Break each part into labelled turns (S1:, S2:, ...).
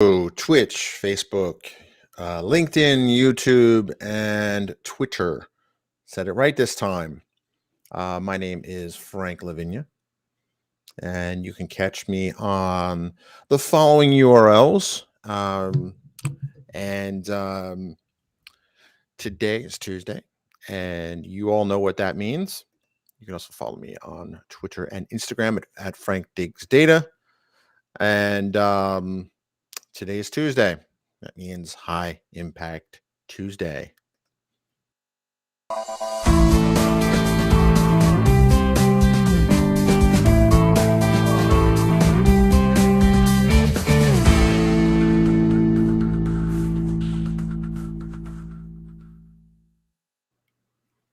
S1: Twitch, Facebook, LinkedIn, YouTube, and Twitter. Said it right this time. My name is Frank Lavinia, and you can catch me on the following URLs. And today is Tuesday, and you all know what that means. You can also follow me on Twitter and Instagram at Frank Diggs Data. And today is Tuesday. That means High Impact Tuesday.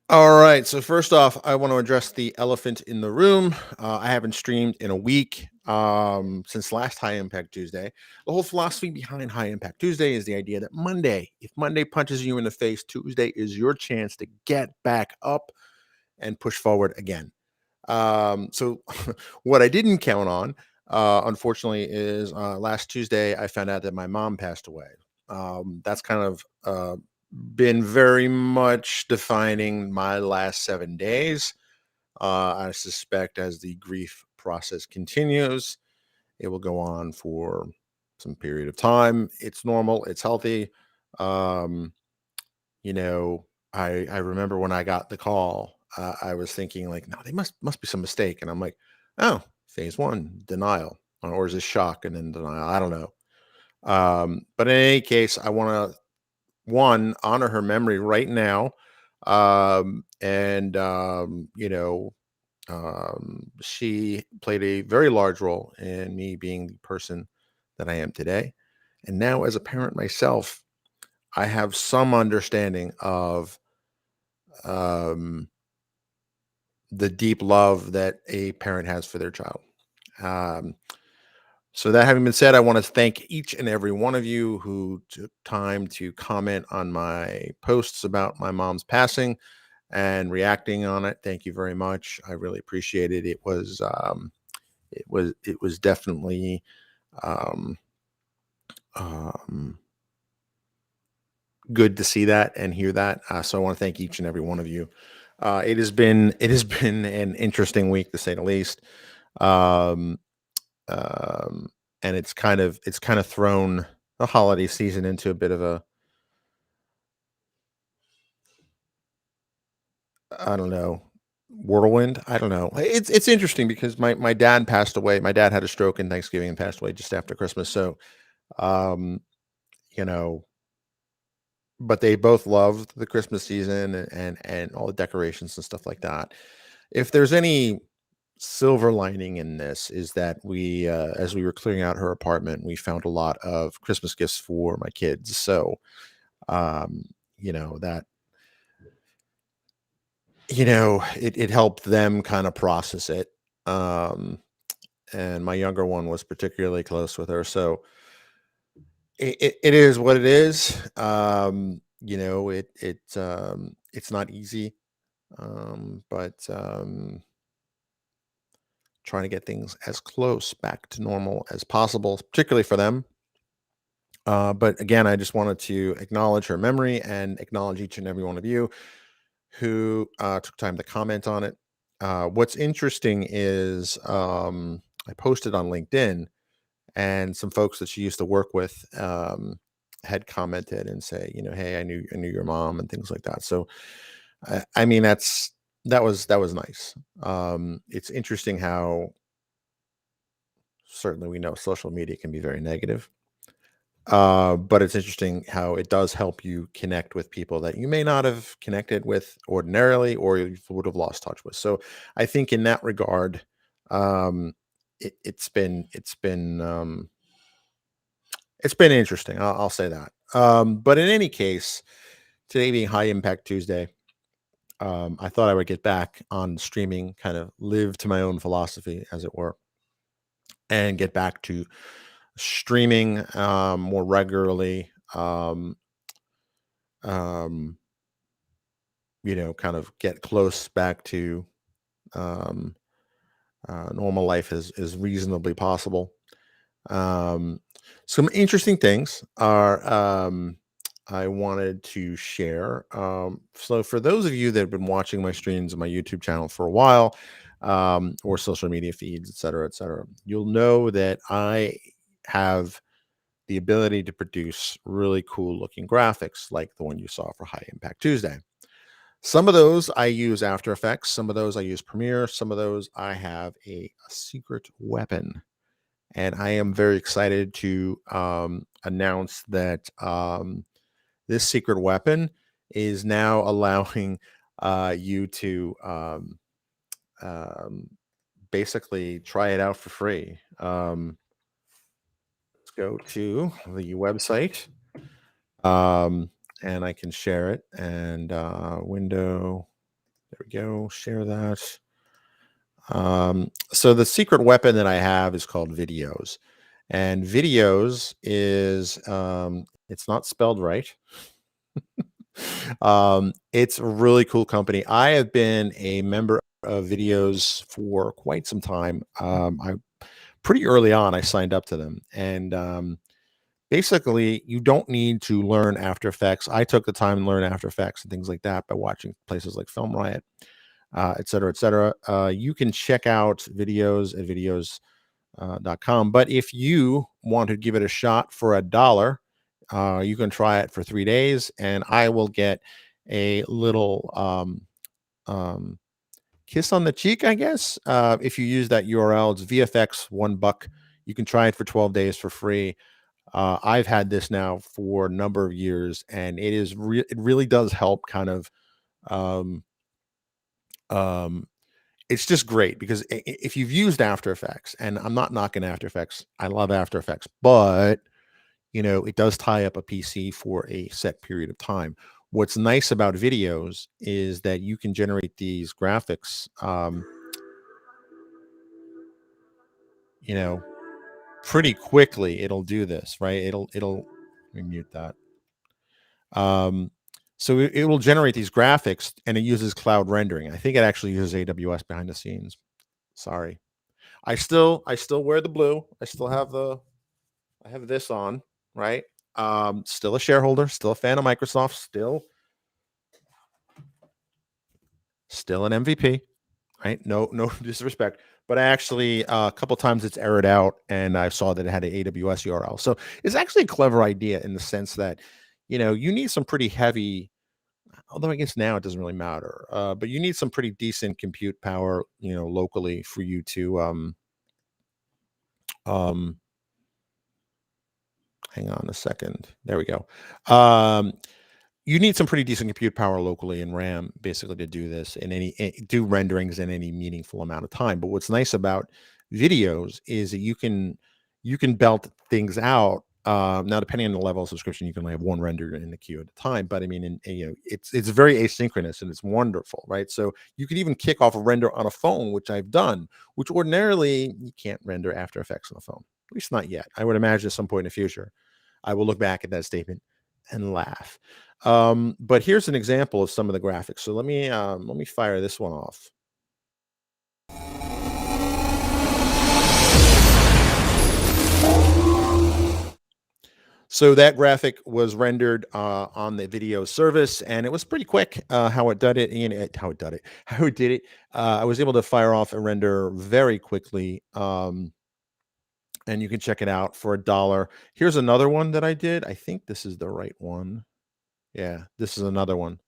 S1: All right. So first off, I want to address the elephant in the room. I haven't streamed in a week since last High Impact Tuesday. The whole philosophy behind High Impact Tuesday is the idea that if Monday punches you in the face, Tuesday is your chance to get back up and push forward again. So what I didn't count on, unfortunately, is last Tuesday I found out that my mom passed away. That's kind of been very much defining my last 7 days. I suspect as the grief process continues, it will go on for some period of time. It's normal, it's healthy. Um, you know, I remember when I got the call, I was thinking like, no, they must be some mistake, and I'm like, oh, phase one, denial, or is this shock and then denial? I don't know. But in any case, I want to honor her memory right now, and she played a very large role in me being the person that I am today. And now, as a parent myself, I have some understanding of um, the deep love that a parent has for their child. Um, so that having been said, I want to thank each and every one of you who took time to comment on my posts about my mom's passing and reacting on it. Thank you very much. I really appreciate it. It was definitely um, um, good to see that and hear that. So I want to thank each and every one of you. It has been an interesting week to say the least, um, um, and it's kind of thrown the holiday season into a bit of a, I don't know, whirlwind. I don't know. It's interesting because my dad passed away. My dad had a stroke in Thanksgiving and passed away just after Christmas. So um, you know, but they both loved the Christmas season and all the decorations and stuff like that. If there's any silver lining in this, is that as we were clearing out her apartment, we found a lot of Christmas gifts for my kids. So um, that it helped them kind of process it. Um, and my younger one was particularly close with her, so it is what it is. It's not easy, but trying to get things as close back to normal as possible, particularly for them. But again, I just wanted to acknowledge her memory and acknowledge each and every one of you who took time to comment on it. What's interesting is I posted on LinkedIn, and some folks that she used to work with had commented and say, hey, I knew your mom and things like that. So, I mean, that was nice. It's interesting how certainly we know social media can be very negative. But it's interesting how it does help you connect with people that you may not have connected with ordinarily or you would have lost touch with. So I think in that regard, um, it's been interesting. I'll say that. But in any case, today being High Impact Tuesday, I thought I would get back on streaming, kind of live to my own philosophy, as it were, and get back to streaming more regularly. Um, kind of get close back to um, normal life as reasonably possible. Some interesting things are I wanted to share. So, for those of you that have been watching my streams on my YouTube channel for a while, or social media feeds, et cetera, you'll know that I have the ability to produce really cool looking graphics like the one you saw for High Impact Tuesday. Some of those I use After Effects, some of those I use Premiere, some of those I have a secret weapon. And I am very excited to announce that this secret weapon is now allowing you to um, basically try it out for free. Let's go to the website, um, and I can share it. And window, there we go, share that. So the secret weapon that I have is called Videos, and Videos is it's not spelled right. It's a really cool company. I have been a member of Videos for quite some time. I pretty early on I signed up to them, and basically you don't need to learn After Effects. I took the time to learn After Effects and things like that by watching places like Film Riot, et cetera, et cetera. You can check out videos at videos.com. But if you want to give it a shot for $1, you can try it for 3 days, and I will get a little um, kiss on the cheek, I guess. If you use that URL, it's VFX $1. You can try it for 12 days for free. I've had this now for a number of years, and it really does help kind of um, um, it's just great because if you've used After Effects, and I'm not knocking After Effects, I love After Effects, but it does tie up a PC for a set period of time. What's nice about Videos is that you can generate these graphics, you know, pretty quickly. It'll do this, right? Let me mute that. So it will generate these graphics, and it uses cloud rendering. I think it actually uses AWS behind the scenes. Sorry. I still wear the blue. I have this on, right? Still a shareholder, still a fan of Microsoft, still an MVP, right? No disrespect, but I actually a couple times it's errored out, and I saw that it had an AWS URL. So it's actually a clever idea in the sense that you need some pretty heavy. Although I guess now it doesn't really matter, but you need some pretty decent compute power, locally for you to um hang on a second. There we go. You need some pretty decent compute power locally in RAM, basically, to do this in do renderings in any meaningful amount of time. But what's nice about videos is that you can belt things out. Now, depending on the level of subscription, you can only have one render in the queue at a time. But I mean, it's very asynchronous and it's wonderful, right? So you could even kick off a render on a phone, which I've done, which ordinarily you can't render After Effects on a phone, at least not yet. I would imagine at some point in the future, I will look back at that statement and laugh. But here's an example of some of the graphics. So let me fire this one off. So that graphic was rendered on the video service, and it was pretty quick. How it did it, how it did it, how it did it. I was able to fire off a render very quickly, and you can check it out for $1. Here's another one that I did. I think this is the right one. Yeah, this is another one.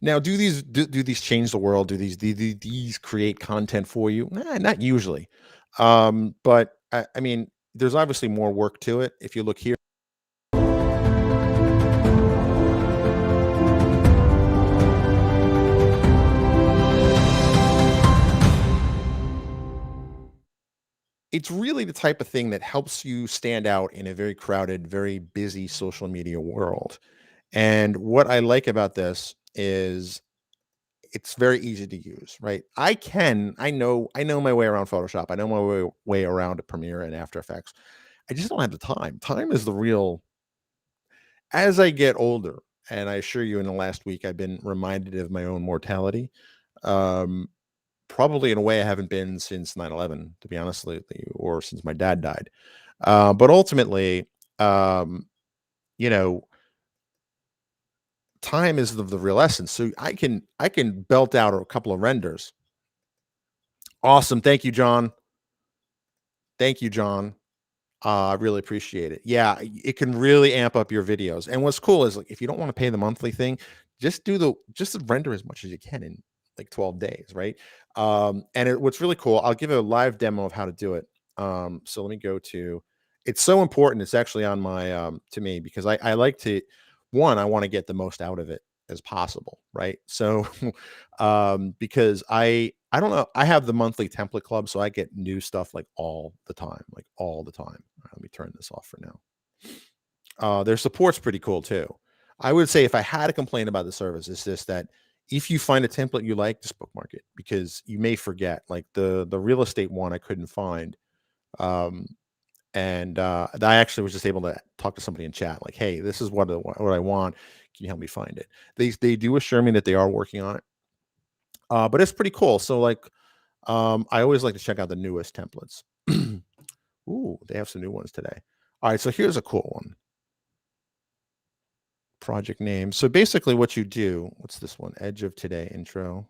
S1: Now, do these change the world? Do these create content for you? Not usually. But I mean, there's obviously more work to it. If you look here, it's really the type of thing that helps you stand out in a very crowded, very busy social media world. And what I like about this is it's very easy to use, right? I know my way around Photoshop. I know my way around Premiere and After Effects. I just don't have the time. Time is the real. As I get older, And I assure you, in the last week, I've been reminded of my own mortality. Um, Probably in a way I haven't been since 9/11, to be honest with you, or since my dad died. But ultimately, um, you know, time is the real essence. So I can belt out a couple of renders. Awesome. Thank you, John. Thank you, John. I really appreciate it. Yeah, it can really amp up your videos. And what's cool is, like, if you don't want to pay the monthly thing, just render as much as you can in like 12 days, right? What's really cool, I'll give a live demo of how to do it. So let me go to. It's so important. It's actually on my to me, because I like to, one, I want to get the most out of it as possible, right? So because I don't know, I have the monthly template club, so I get new stuff like all the time, like all the time. All right, let me turn this off for now. Their support's pretty cool too. I would say, if I had a complaint about the service, it's just that if you find a template you like, just bookmark it, because you may forget. Like the real estate one I couldn't find. Um, and I actually was just able to talk to somebody in chat, like, hey, this is what I want. Can you help me find it? They do assure me that they are working on it. But it's pretty cool. So, like, I always like to check out the newest templates. Ooh, they have some new ones today. All right, so here's a cool one. Project name. So basically what you do, what's this one? Edge of Today intro.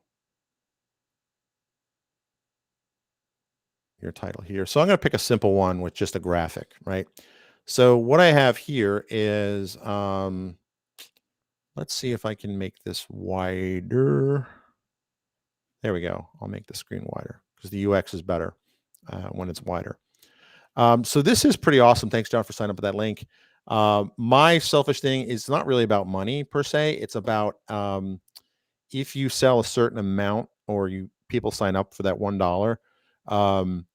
S1: Your title here. So I'm going to pick a simple one with just a graphic, right? So what I have here is, let's see if I can make this wider. There we go. I'll make the screen wider because the UX is better when it's wider. So this is pretty awesome. Thanks, John, for signing up with that link. My selfish thing is not really about money per se. It's about, if you sell a certain amount, or people sign up for that $1, um,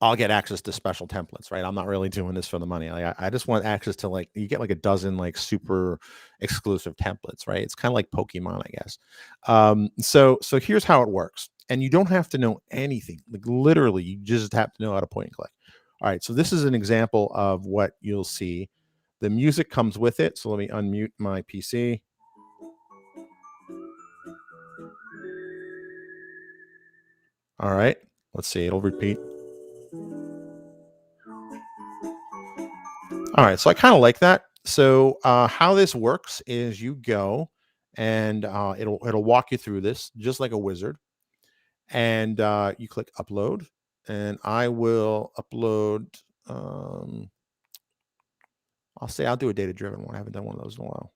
S1: I'll get access to special templates, right? I'm not really doing this for the money. I just want access to, like, you get like a dozen like super exclusive templates, right? It's kind of like Pokemon, I guess. So here's how it works, and you don't have to know anything. Like, literally, you just have to know how to point and click. All right, so this is an example of what you'll see. The music comes with it. So let me unmute my PC. All right, let's see. It'll repeat. All right, so I kind of like that. So how this works is you go, and it'll walk you through this just like a wizard, and you click upload, and I will upload. Um, I'll do a data driven one. I haven't done one of those in a while.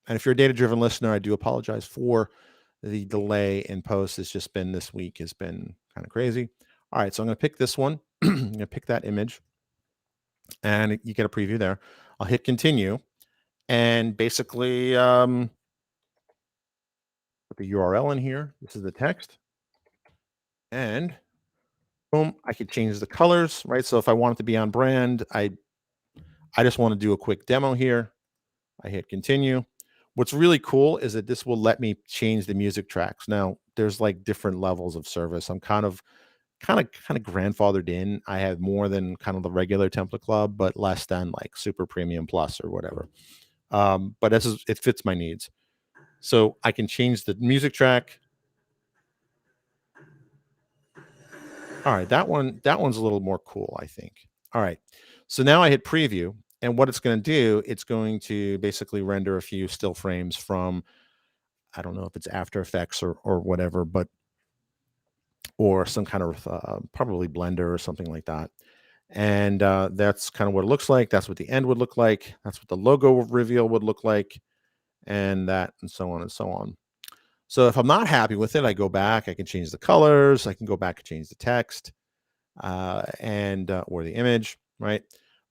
S1: And if you're a data driven listener, I do apologize for the delay in post. It's just been, this week has been kind of crazy. All right, so I'm going to pick this one. I'm going to pick that image, and you get a preview there. I'll hit continue. And basically, put the URL in here. This is the text. And boom, I could change the colors, right? So if I want it to be on brand, I just want to do a quick demo here. I hit continue. What's really cool is that this will let me change the music tracks. Now, there's like different levels of service. I'm kind of grandfathered in. I have more than kind of the regular template club, but less than like super premium plus or whatever. But it fits my needs. So I can change the music track. All right, that one's a little more cool, I think. All right. So now I hit preview, and what it's going to do, it's going to basically render a few still frames from, I don't know if it's After Effects or whatever, but or some kind of probably Blender or something like that. And that's kind of what it looks like. That's what the end would look like. That's what the logo reveal would look like, and that, and so on and so on. So if I'm not happy with it, I go back. I can change the colors. I can go back and change the text, and or the image, right?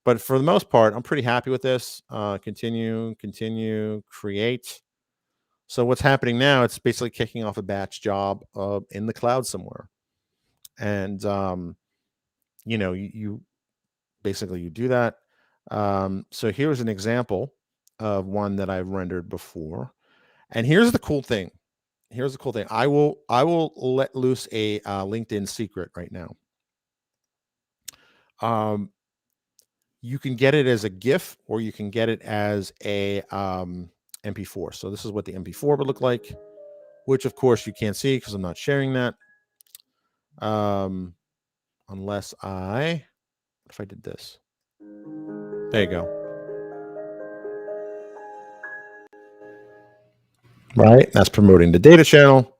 S1: But for the most part, I'm pretty happy with this. Continue, create. So what's happening now? It's basically kicking off a batch job in the cloud somewhere, and you basically you do that. So here's an example of one that I've rendered before, and here's the cool thing. I will let loose a LinkedIn secret right now. Um, You can get it as a GIF or you can get it as a MP4. So this is what the MP4 would look like, which of course you can't see because I'm not sharing that. Unless what if I did this? There you go. Right, that's promoting the data channel.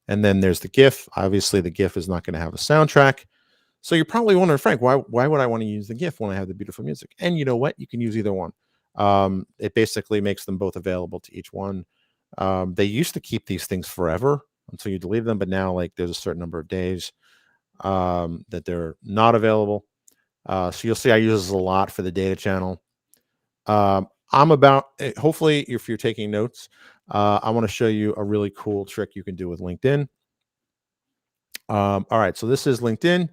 S1: And then there's the GIF. Obviously, the GIF is not going to have a soundtrack. So you're probably wondering, Frank, why would I want to use the GIF when I have the beautiful music? And you know what? You can use either one. It basically makes them both available to each one. They used to keep these things forever until you delete them, but now like there's a certain number of days that they're not available. So you'll see I use this a lot for the data channel. Hopefully, if you're taking notes, I want to show you a really cool trick you can do with LinkedIn. All right, so this is LinkedIn,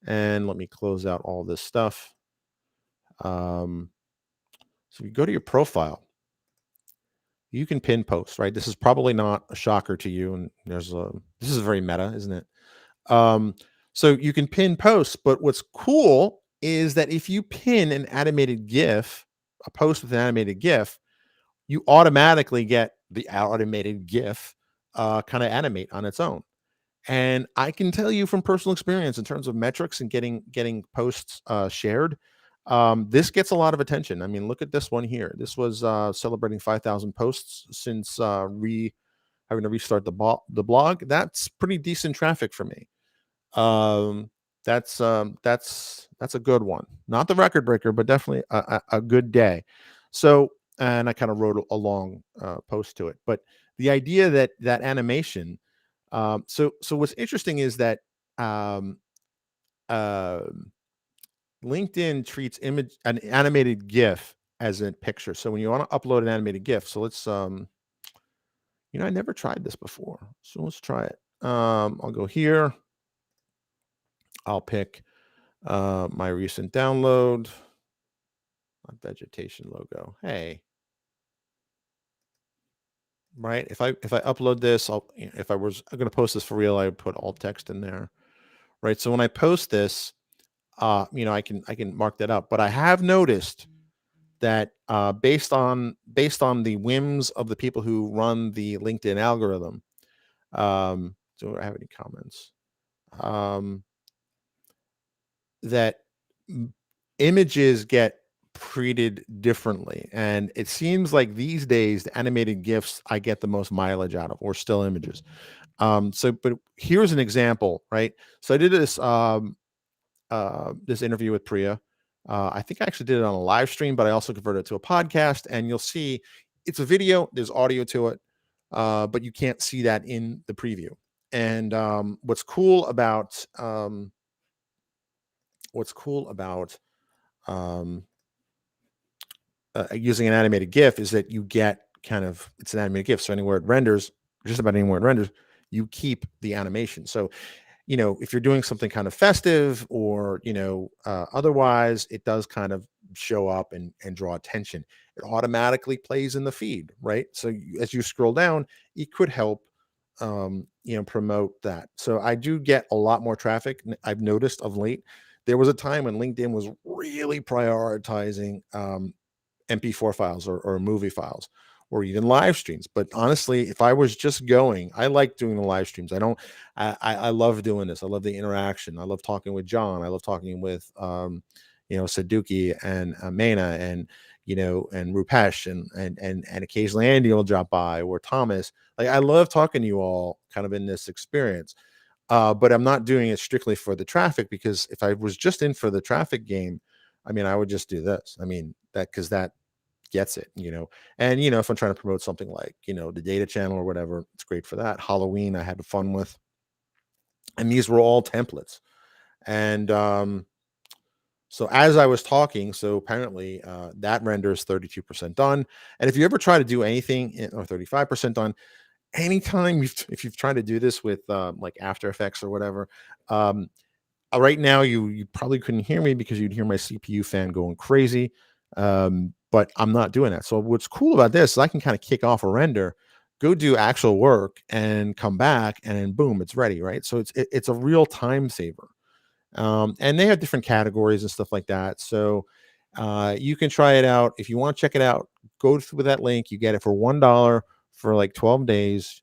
S1: and let me close out all this stuff. So you go to your profile, you can pin posts, right? This is probably not a shocker to you, and this is very meta, isn't it? So you can pin posts, but what's cool is that if you pin an animated GIF, a post with an animated GIF, you automatically get the automated GIF kind of animate on its own. And I can tell you from personal experience in terms of metrics and getting posts shared, this gets a lot of attention. I mean, look at this one here. This was celebrating 5,000 posts since having to restart the blog. That's pretty decent traffic for me. That's a good one. Not the record breaker, but definitely a good day. So, and I kind of wrote a long post to it. But the idea that animation. So what's interesting is that um, uh, LinkedIn treats an animated GIF as a picture. So when you want to upload an animated GIF, so let's I never tried this before, so let's try it. I'll go here. I'll pick my recent download, vegetation logo. Hey, right? If I upload this, if I was going to post this for real, I would put alt text in there, right? So when I post this, I can mark that up. But I have noticed that based on the whims of the people who run the LinkedIn algorithm, do I have any comments? That images get treated differently, and it seems like these days the animated GIFs I get the most mileage out of, or still images. But here's an example, right? So I did this interview with Priya. I think I actually did it on a live stream, but I also converted it to a podcast, and you'll see it's a video. There's audio to it, but you can't see that in the preview. And what's cool about um, using an animated GIF is that you get it's an animated GIF. So anywhere it renders, just about anywhere it renders, you keep the animation. So, if you're doing something kind of festive or, otherwise, it does kind of show up and draw attention. It automatically plays in the feed, right? So as you scroll down, it could help, promote that. So I do get a lot more traffic. I've noticed of late. There was a time when LinkedIn was really prioritizing MP4 files or movie files or even live streams. But honestly, if I was just I like doing the live streams. I love doing this. I love the interaction. I love talking with John. I love talking with, Saduki and Maina and, and Rupesh and occasionally Andy will drop by, or Thomas. Like, I love talking to you all kind of in this experience. But I'm not doing it strictly for the traffic, because if I was just in for the traffic game, I mean, I would just do this. I mean, because that gets it, and, if I'm trying to promote something like, the data channel or whatever, it's great for that. Halloween, I had fun with, and these were all templates. And so as I was talking, so apparently that renders 32% done. And if you ever try to do anything, or 35% done, anytime if you've tried to do this with like After Effects or whatever, right now you probably couldn't hear me because you'd hear my CPU fan going crazy. But I'm not doing that. So what's cool about this is I can kind of kick off a render, go do actual work, and come back, and then boom, it's ready, right? So it's a real time saver. And they have different categories and stuff like that. So You can try it out. If you want to check it out, go through that link. You get it for $1 for like 12 days.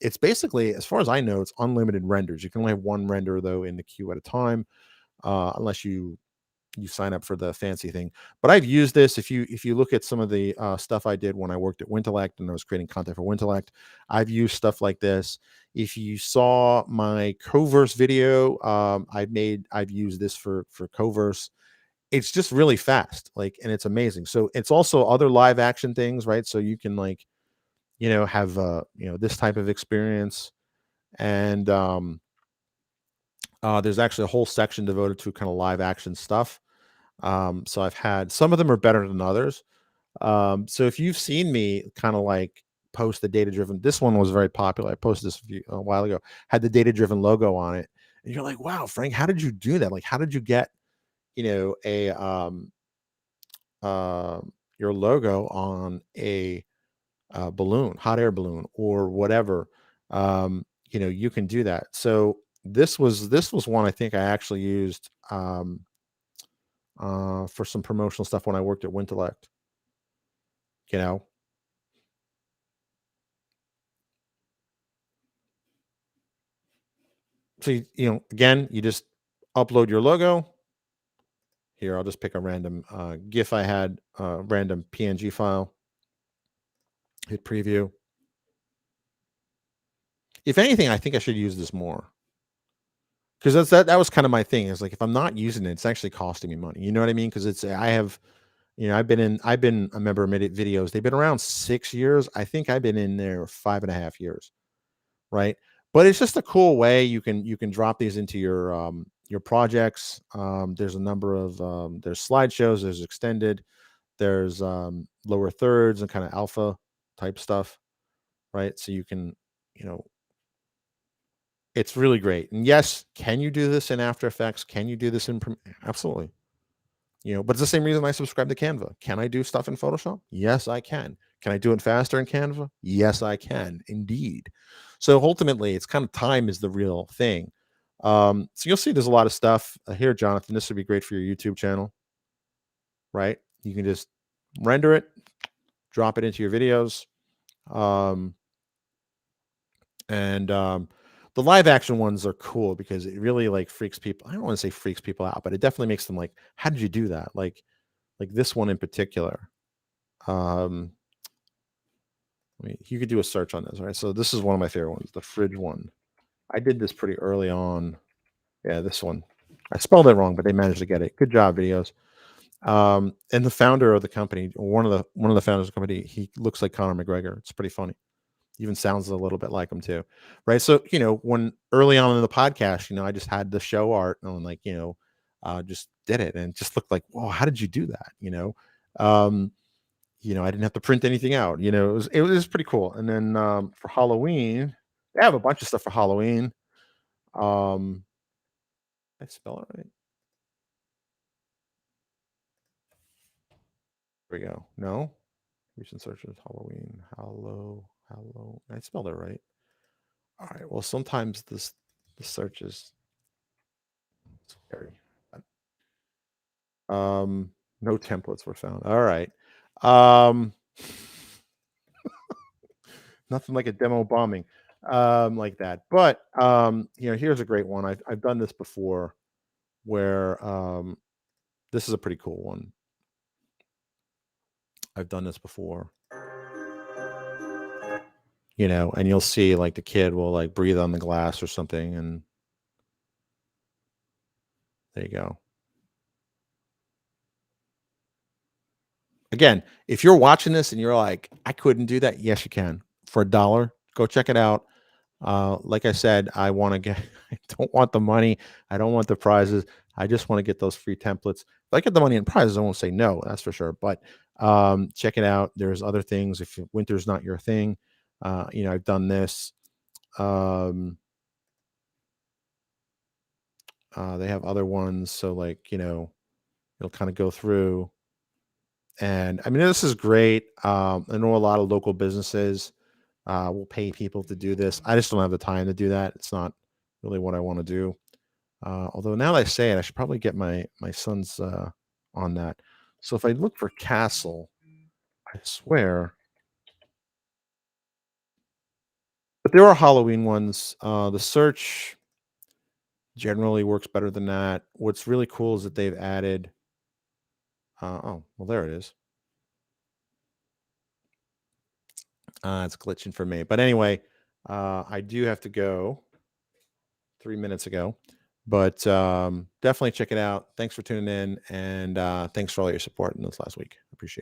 S1: It's basically, as far as I know, it's unlimited renders. You can only have one render though in the queue at a time, unless you sign up for the fancy thing. But I've used this. If you look at some of the stuff I did when I worked at Wintellect and I was creating content for Wintellect, I've used stuff like this. If you saw my Coverse video, I've used this for Coverse. It's just really fast, like, and it's amazing. So it's also other live action things, right? So you can, like, have this type of experience. And there's actually a whole section devoted to kind of live action stuff. So I've had some of them are better than others. So if you've seen me kind of like post the data driven, this one was very popular. I posted this a while ago, had the data driven logo on it. And you're like, wow, Frank, how did you do that? Like, how did you get, a, uh, your logo on a balloon, hot air balloon or whatever? You can do that. So this was one I think I actually used, for some promotional stuff when I worked at Wintellect, you know. So again, you just upload your logo. Here, I'll just pick a random GIF I had, random PNG file. Hit preview. If anything, I think I should use this more, because that was kind of my thing. Is like, if I'm not using it, it's actually costing me money. You know what I mean? Because I have, I've been a member of Minute Videos. They've been around 6 years. I think I've been in there 5.5 years. Right? But it's just a cool way you can drop these into your projects. There's a number of there's slideshows, there's extended, there's lower thirds and kind of alpha type stuff, right? So you can, you know, it's really great. And yes, can you do this in After Effects? Can you do this in absolutely. But it's the same reason I subscribe to Canva. Can I do stuff in Photoshop? Yes, I can. Can I do it faster in Canva? Yes, I can, indeed. So ultimately, it's kind of time is the real thing. So you'll see there's a lot of stuff here, Jonathan. This would be great for your YouTube channel, right? You can just render it, drop it into your videos. Um, and The live action ones are cool because it really like freaks people. I don't want to say freaks people out, but it definitely makes them like, how did you do that? Like this one in particular. Um, you could do a search on this, right? So this is one of my favorite ones, the fridge one. I did this pretty early on. Yeah, this one. I spelled it wrong, but they managed to get it. Good job, videos. And the founder of the company, one of the founders of the company, he looks like Conor McGregor. It's pretty funny. Even sounds a little bit like him too, right? So when early on in the podcast, I just had the show art and like just did it and it just looked like, whoa, how did you do that? Um, I didn't have to print anything out. It was pretty cool. And then for Halloween, they have a bunch of stuff for Halloween. I spell it right. There we go. No, recent searches Halloween. Hello. I spelled it right. All right. Well, sometimes the search is scary. No templates were found. All right. Um, Nothing like a demo bombing, like that. But here's a great one. I've done this before, where this is a pretty cool one. I've done this before. And you'll see like the kid will like breathe on the glass or something, and there you go. Again, if you're watching this and you're like, I couldn't do that, yes, you can. For $1, go check it out. Like I said, I want to get, I don't want the money. I don't want the prizes. I just want to get those free templates. If I get the money and prizes, I won't say no, that's for sure. But check it out. There's other things. If winter's not your thing, I've done this. They have other ones. So like, it'll kind of go through. And I mean, this is great. I know a lot of local businesses will pay people to do this. I just don't have the time to do that. It's not really what I want to do. Although now that I say it, I should probably get my son's on that. So if I look for castle, I swear, but there are Halloween ones. The search generally works better than that. What's really cool is that they've added. Oh, well, there it is. It's glitching for me. But anyway, I do have to go 3 minutes ago. But definitely check it out. Thanks for tuning in, and thanks for all your support in this last week.